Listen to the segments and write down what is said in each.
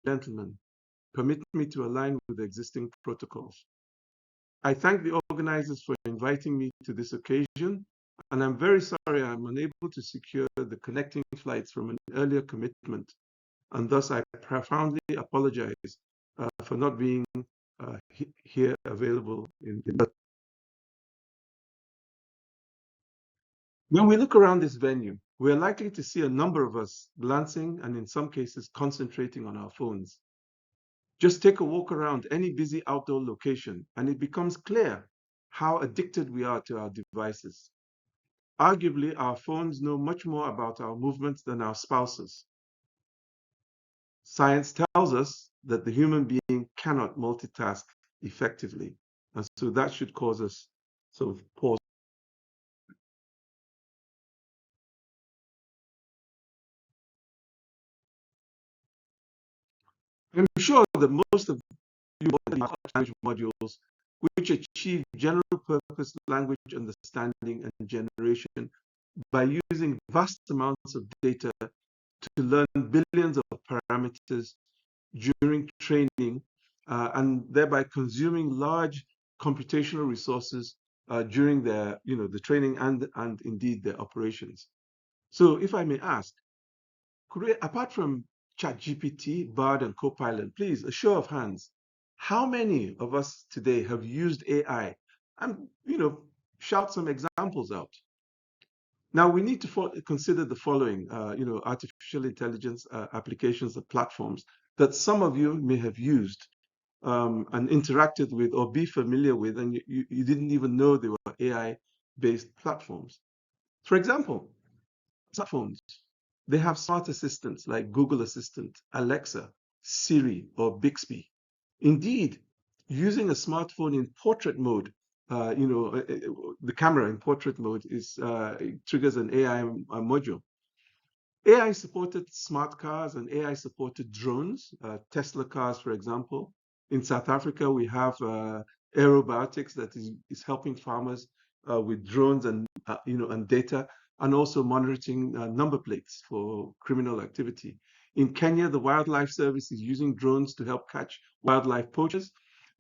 gentlemen, permit me to align with the existing protocols. I thank the organizers for inviting me to this occasion, and I'm very sorry I'm unable to secure the connecting flights from an earlier commitment, and thus I profoundly apologize for not being here available in. When we look around this venue, we're likely to see a number of us glancing and in some cases concentrating on our phones. Just take a walk around any busy outdoor location and it becomes clear how addicted we are to our devices. Arguably, our phones know much more about our movements than our spouses. Science tells us that the human being cannot multitask effectively. And so that should cause us sort of pause. I'm sure that most of you language modules which achieve general purpose language understanding and generation by using vast amounts of data to learn billions of parameters during training and thereby consuming large computational resources during their, the training and indeed their operations. So if I may ask, could we, apart from ChatGPT, Bard, and Copilot, please, a show of hands, how many of us today have used AI? And, shout some examples out. Now, we need to consider the following, artificial intelligence applications and platforms that some of you may have used and interacted with or be familiar with, and you didn't even know they were AI-based platforms. For example, smartphones. They have smart assistants like Google Assistant, Alexa, Siri, or Bixby. Indeed, using a smartphone in portrait mode, the camera in portrait mode triggers an AI module. AI-supported smart cars and AI-supported drones, Tesla cars, for example. In South Africa, we have aerobiotics that is helping farmers with drones and and data, and also monitoring number plates for criminal activity. In Kenya, the Wildlife Service is using drones to help catch wildlife poachers.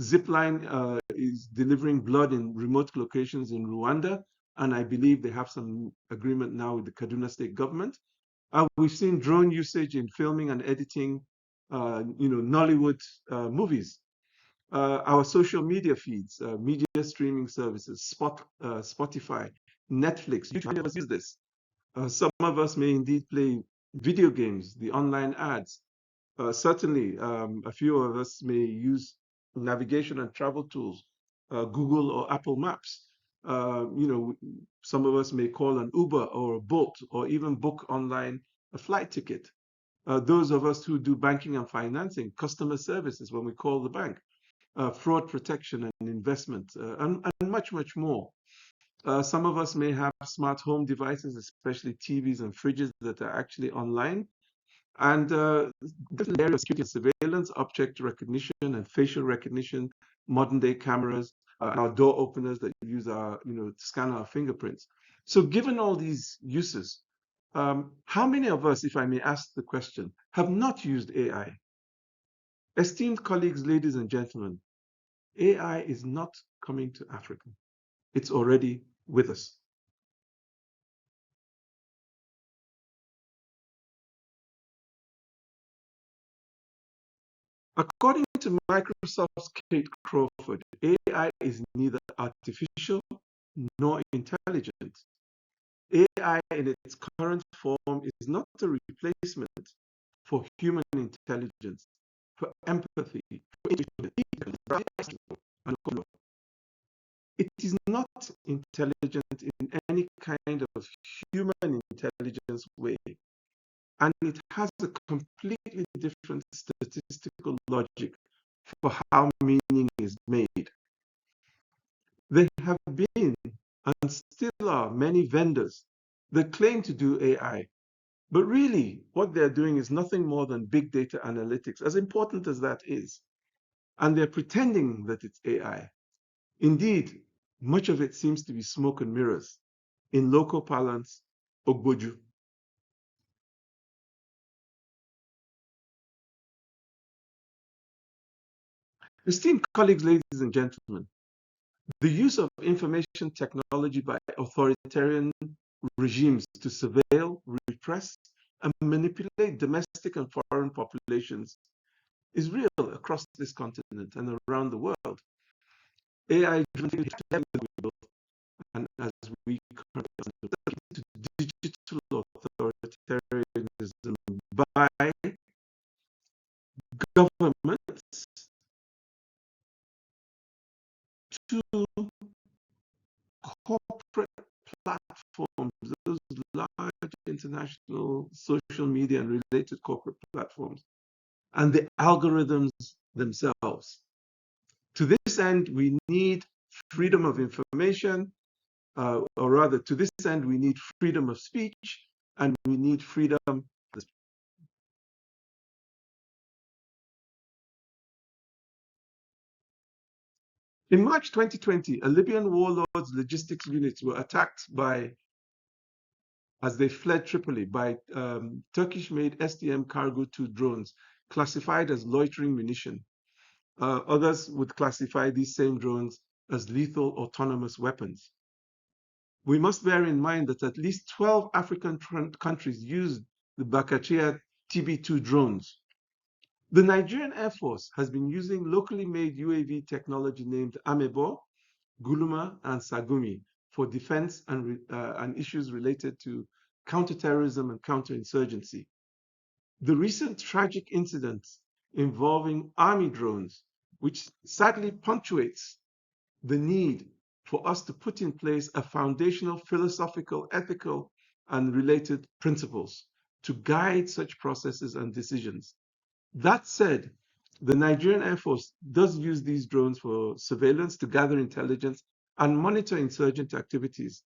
Zipline is delivering blood in remote locations in Rwanda, and I believe they have some agreement now with the Kaduna State government. We've seen drone usage in filming and editing, Nollywood movies. Our social media feeds, media streaming services, Spotify, Netflix, YouTube use this. Some of us may indeed play video games, the online ads. Certainly, a few of us may use navigation and travel tools, Google or Apple Maps. Some of us may call an Uber or a Bolt or even book online a flight ticket. Those of us who do banking and financing, customer services when we call the bank, fraud protection and investment, and much, much more. Some of us may have smart home devices, especially TVs and fridges that are actually online. And different areas of security and surveillance, object recognition and facial recognition, modern day cameras, our door openers that use our, to scan our fingerprints. So given all these uses, how many of us, if I may ask the question, have not used AI? Esteemed colleagues, ladies and gentlemen, AI is not coming to Africa. It's already with us. According to Microsoft's Kate Crawford, AI is neither artificial nor intelligent. AI in its current form is not a replacement for human intelligence, for empathy, it is not intelligent in any kind of human intelligence way. And it has a completely different statistical logic for how meaning is made. There have been and still are many vendors that claim to do AI, but really what they're doing is nothing more than big data analytics, as important as that is. And they're pretending that it's AI. Indeed, much of it seems to be smoke and mirrors. In local parlance, ogboju. Esteemed colleagues, ladies and gentlemen, the use of information technology by authoritarian regimes to surveil, repress, and manipulate domestic and foreign populations is real across this continent and around the world. AI-driven and as we currently to digital authoritarianism by governments to corporate platforms, those large international social media and related corporate platforms, and the algorithms themselves. To this end, we need freedom of information, or rather, to this end, we need freedom of speech, and we need freedom. In March 2020, a Libyan warlord's logistics units were attacked as they fled Tripoli by Turkish-made STM Cargo 2 drones classified as loitering munition. Others would classify these same drones as lethal autonomous weapons. We must bear in mind that at least 12 African countries used the Bakatia TB2 drones. The Nigerian Air Force has been using locally made UAV technology named Amebo, Guluma, and Sagumi for defense and issues related to counterterrorism and counterinsurgency. The recent tragic incidents involving army drones, which sadly punctuates the need for us to put in place a foundational philosophical, ethical, and related principles to guide such processes and decisions. That said, the Nigerian Air Force does use these drones for surveillance to gather intelligence and monitor insurgent activities.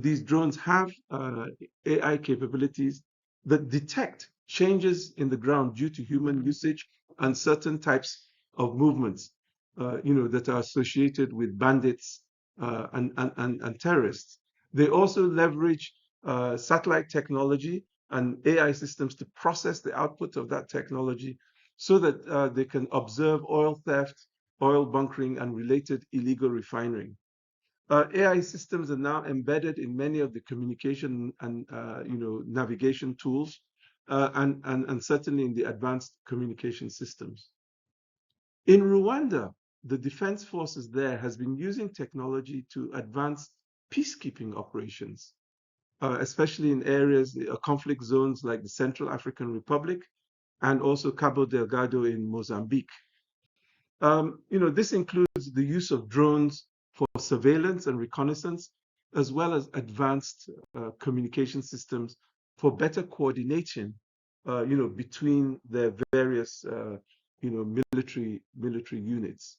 These drones have AI capabilities that detect changes in the ground due to human usage and certain types of movements, that are associated with bandits and terrorists. They also leverage satellite technology and AI systems to process the output of that technology so that they can observe oil theft, oil bunkering, and related illegal refining. AI systems are now embedded in many of the communication and navigation tools, and certainly in the advanced communication systems. In Rwanda, the defense forces there has been using technology to advance peacekeeping operations, especially in areas, conflict zones like the Central African Republic and also Cabo Delgado in Mozambique. This includes the use of drones for surveillance and reconnaissance, as well as advanced communication systems for better coordination, between their various, military units.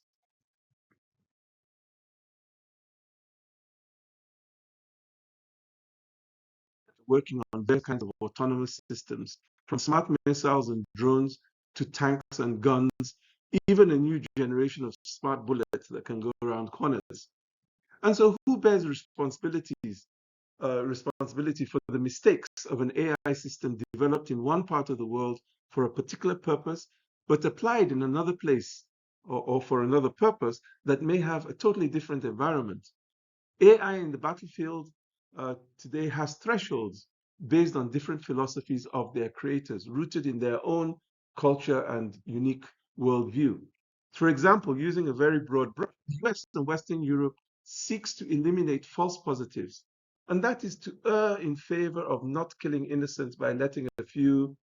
Working on various kinds of autonomous systems, from smart missiles and drones to tanks and guns, even a new generation of smart bullets that can go around corners. And so who bears responsibility for the mistakes of an AI system developed in one part of the world for a particular purpose, but applied in another place or for another purpose that may have a totally different environment? AI in the battlefield today has thresholds based on different philosophies of their creators, rooted in their own culture and unique worldview. For example, using a very broad brush, the US and Western Europe seeks to eliminate false positives, and that is to err in favor of not killing innocents by letting a few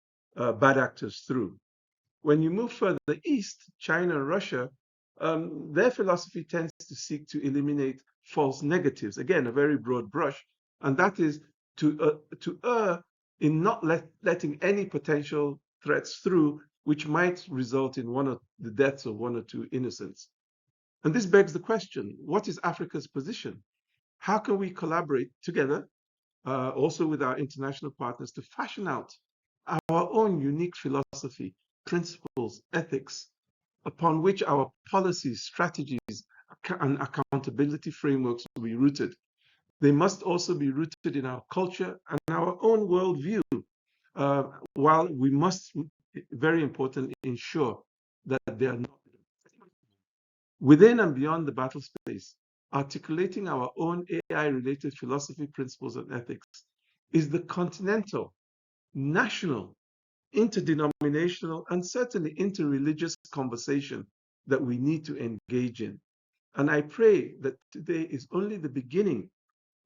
bad actors through. When you move further east, China and Russia, their philosophy tends to seek to eliminate false negatives. Again, a very broad brush, and that is to err in not letting any potential threats through, which might result in the deaths of one or two innocents. And this begs the question: what is Africa's position? How can we collaborate together, also with our international partners, to fashion out our own unique philosophy, principles, ethics, upon which our policies, strategies, and accountability frameworks will be rooted? They must also be rooted in our culture and our own worldview, while we must, very importantly, ensure that they are not within and beyond the battle space, articulating our own AI-related philosophy, principles, and ethics is the continental, national, interdenominational, and certainly interreligious conversation that we need to engage in. And I pray that today is only the beginning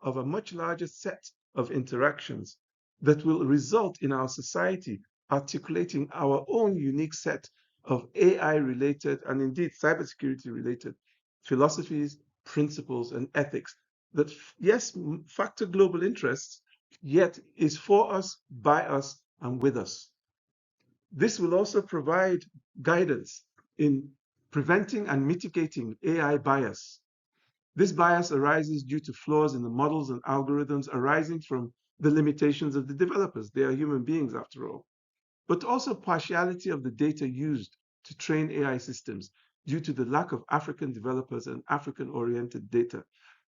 of a much larger set of interactions that will result in our society articulating our own unique set of AI-related and indeed cybersecurity-related philosophies, principles, and ethics that, yes, factor global interests, yet is for us, by us, and with us. This will also provide guidance in preventing and mitigating AI bias. This bias arises due to flaws in the models and algorithms arising from the limitations of the developers. They are human beings after all. But also partiality of the data used to train AI systems due to the lack of African developers and African-oriented data.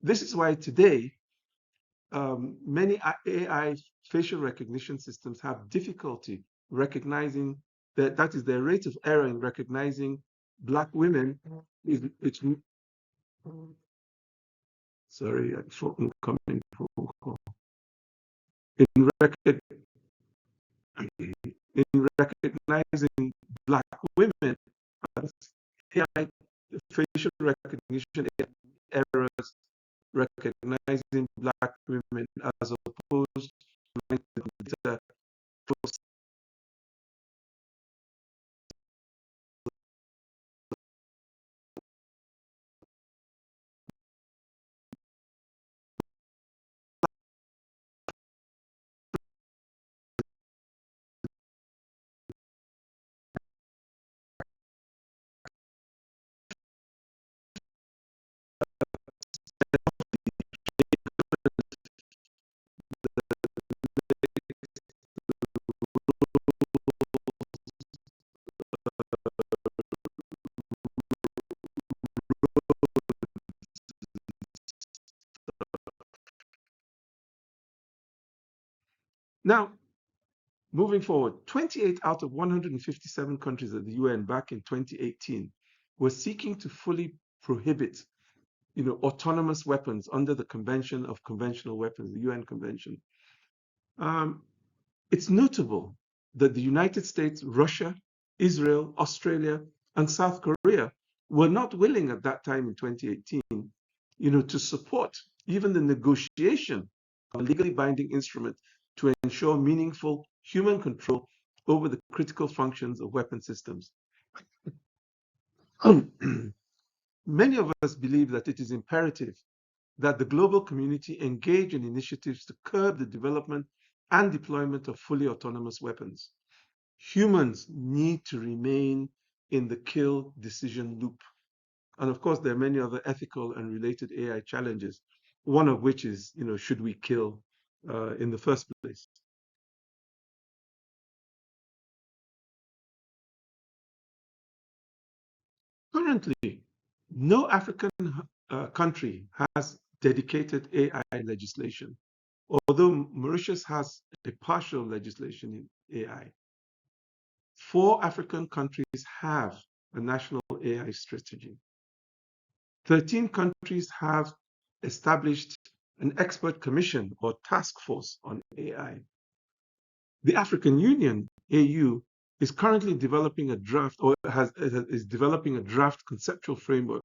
This is why today, many AI facial recognition systems have difficulty recognizing that is their rate of error in recognizing Black women. It's sorry, I'm coming phone call. In, rec- in recognizing Black women as AI facial recognition errors, recognizing Black women as opposed to the Now, moving forward, 28 out of 157 countries at the UN back in 2018 were seeking to fully prohibit, autonomous weapons under the Convention of Conventional Weapons, the UN Convention. It's notable that the United States, Russia, Israel, Australia, and South Korea were not willing at that time in 2018, to support even the negotiation of a legally binding instrument to ensure meaningful human control over the critical functions of weapon systems. Many of us believe that it is imperative that the global community engage in initiatives to curb the development and deployment of fully autonomous weapons. Humans need to remain in the kill decision loop. And of course, there are many other ethical and related AI challenges, one of which is, should we kill in the first place? Currently, no African country has dedicated AI legislation, although Mauritius has a partial legislation in AI. 4 African countries have a national AI strategy. 13 countries have established an expert commission or task force on AI. The African Union, AU, is currently developing a draft or is developing a draft conceptual framework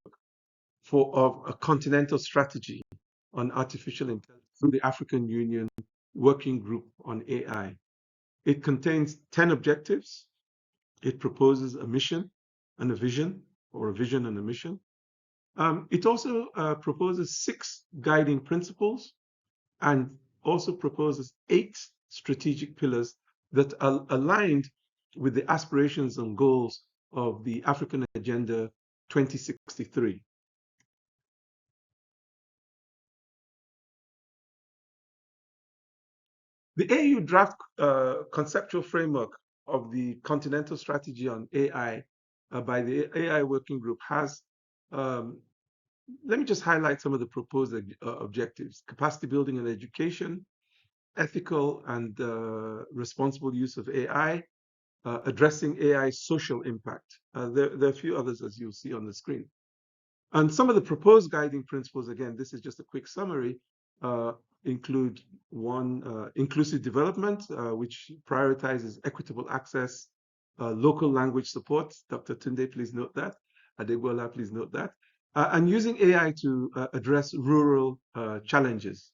of a continental strategy on artificial intelligence through the African Union Working Group on AI. It contains 10 objectives. It proposes a mission and a vision, or a vision and a mission. It also proposes 6 guiding principles and also proposes 8 strategic pillars that are aligned with the aspirations and goals of the African Agenda 2063. The AU draft conceptual framework of the Continental Strategy on AI by the AI Working Group has, let me just highlight some of the proposed objectives: capacity building and education, ethical and responsible use of AI, addressing AI's social impact. There are a few others, as you'll see on the screen. And some of the proposed guiding principles, again, this is just a quick summary, include one, inclusive development, which prioritizes equitable access, local language support. Dr. Tunde, please note that. Adegbola, please note that. And using AI to address rural challenges.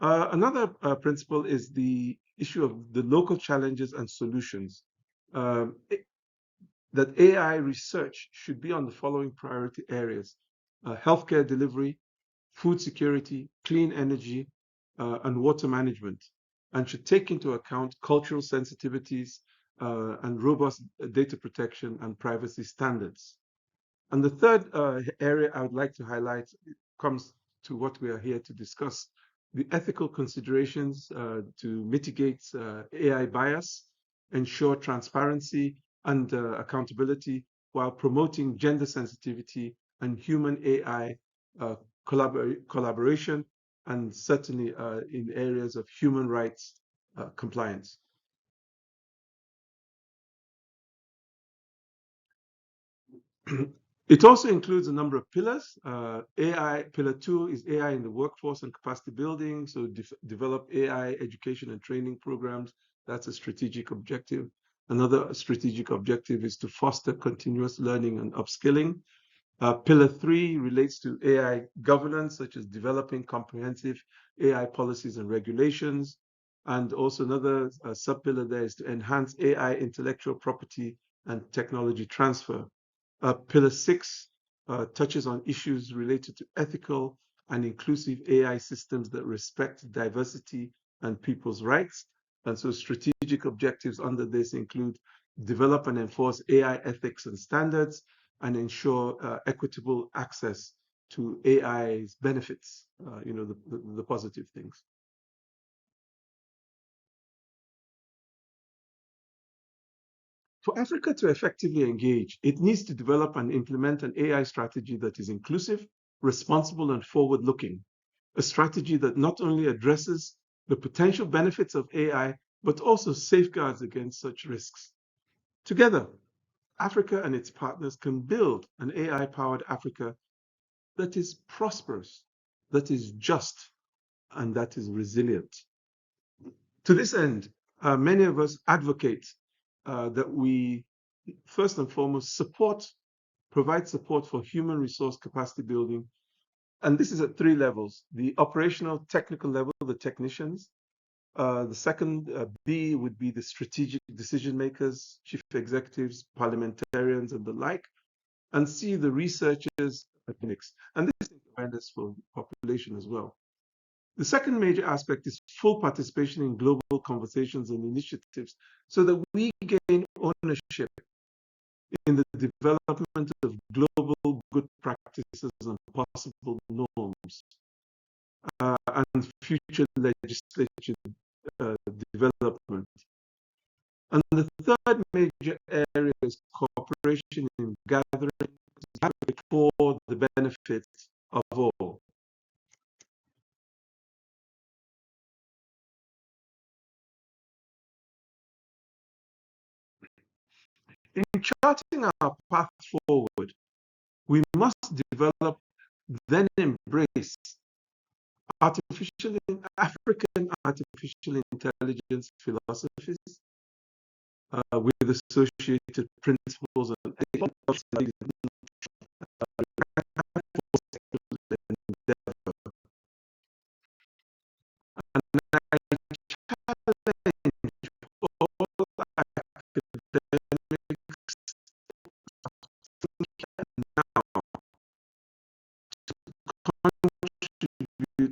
Another principle is the issue of the local challenges and solutions. That AI research should be on the following priority areas: healthcare delivery, food security, clean energy, and water management, and should take into account cultural sensitivities and robust data protection and privacy standards. And the third area I would like to highlight comes to what we are here to discuss: the ethical considerations to mitigate AI bias, ensure transparency and accountability, while promoting gender sensitivity and human AI collaboration, and certainly in areas of human rights compliance. It also includes a number of pillars. AI, pillar 2 is AI in the workforce and capacity building. So develop AI education and training programs. That's a strategic objective. Another strategic objective is to foster continuous learning and upskilling. Pillar 3 relates to AI governance, such as developing comprehensive AI policies and regulations. And also another sub-pillar there is to enhance AI intellectual property and technology transfer. Pillar 6 touches on issues related to ethical and inclusive AI systems that respect diversity and people's rights. And so strategic objectives under this include develop and enforce AI ethics and standards, and ensure equitable access to AI's benefits, the positive things. For Africa to effectively engage, it needs to develop and implement an AI strategy that is inclusive, responsible, and forward-looking. A strategy that not only addresses the potential benefits of AI, but also safeguards against such risks. Together, Africa and its partners can build an AI-powered Africa that is prosperous, that is just, and that is resilient. To this end, many of us advocate that we first and foremost provide support for human resource capacity building. And this is at 3 levels: the operational technical level, the technicians. The second B would be the strategic decision makers, chief executives, parliamentarians, and the like. And C, the researchers, academics. And this is awareness for population as well. The second major aspect is full participation in global conversations and initiatives, so that we gain ownership in the development of global good practices and possible norms, and future legislation development. And the third major area is cooperation in gathering for the benefits of all. In charting our path forward, we must develop, then embrace African artificial intelligence philosophies with associated principles and ethics.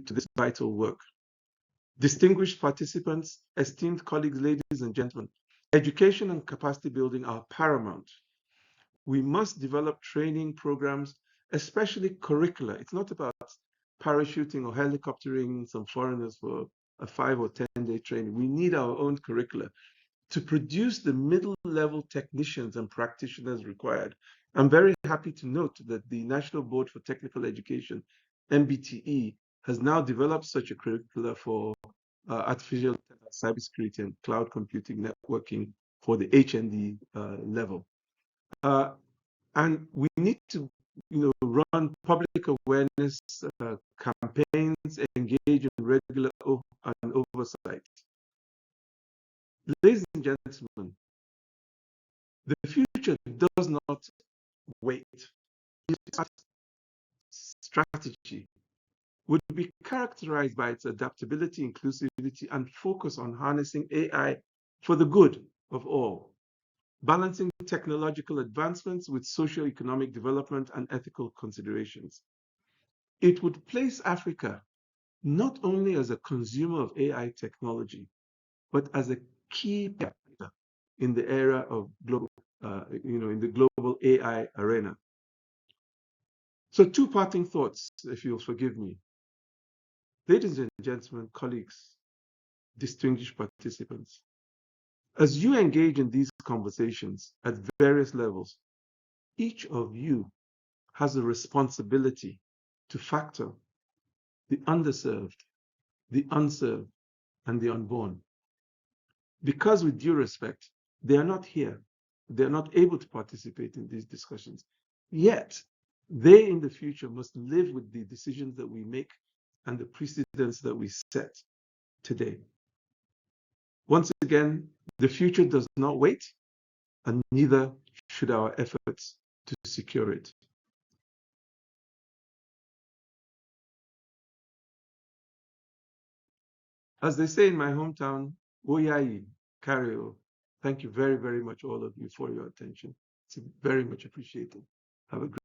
To this vital work. Distinguished participants, esteemed colleagues, ladies and gentlemen, education and capacity building are paramount. We must develop training programs, especially curricula. It's not about parachuting or helicoptering some foreigners for a 5 or 10-day training. We need our own curricula to produce the middle-level technicians and practitioners required. I'm very happy to note that the National Board for Technical Education, NBTE, has now developed such a curricula for artificial cybersecurity and cloud computing networking for the HND level. And we need to run public awareness campaigns, engage in regular and oversight. Ladies and gentlemen, the future does not wait. Its strategy would be characterized by its adaptability, inclusivity, and focus on harnessing AI for the good of all, balancing technological advancements with socio-economic development and ethical considerations. It would place Africa not only as a consumer of AI technology, but as a key player in the era of global, in the global AI arena. So, two parting thoughts, if you'll forgive me. Ladies and gentlemen, colleagues, distinguished participants, as you engage in these conversations at various levels, each of you has a responsibility to factor the underserved, the unserved, and the unborn. Because with due respect, they are not here. They're not able to participate in these discussions. Yet, they in the future must live with the decisions that we make and the precedents that we set today. Once again, the future does not wait, and neither should our efforts to secure it. As they say in my hometown, Oyai, Kario. Thank you very, very much, all of you, for your attention. It's very much appreciated. Have a great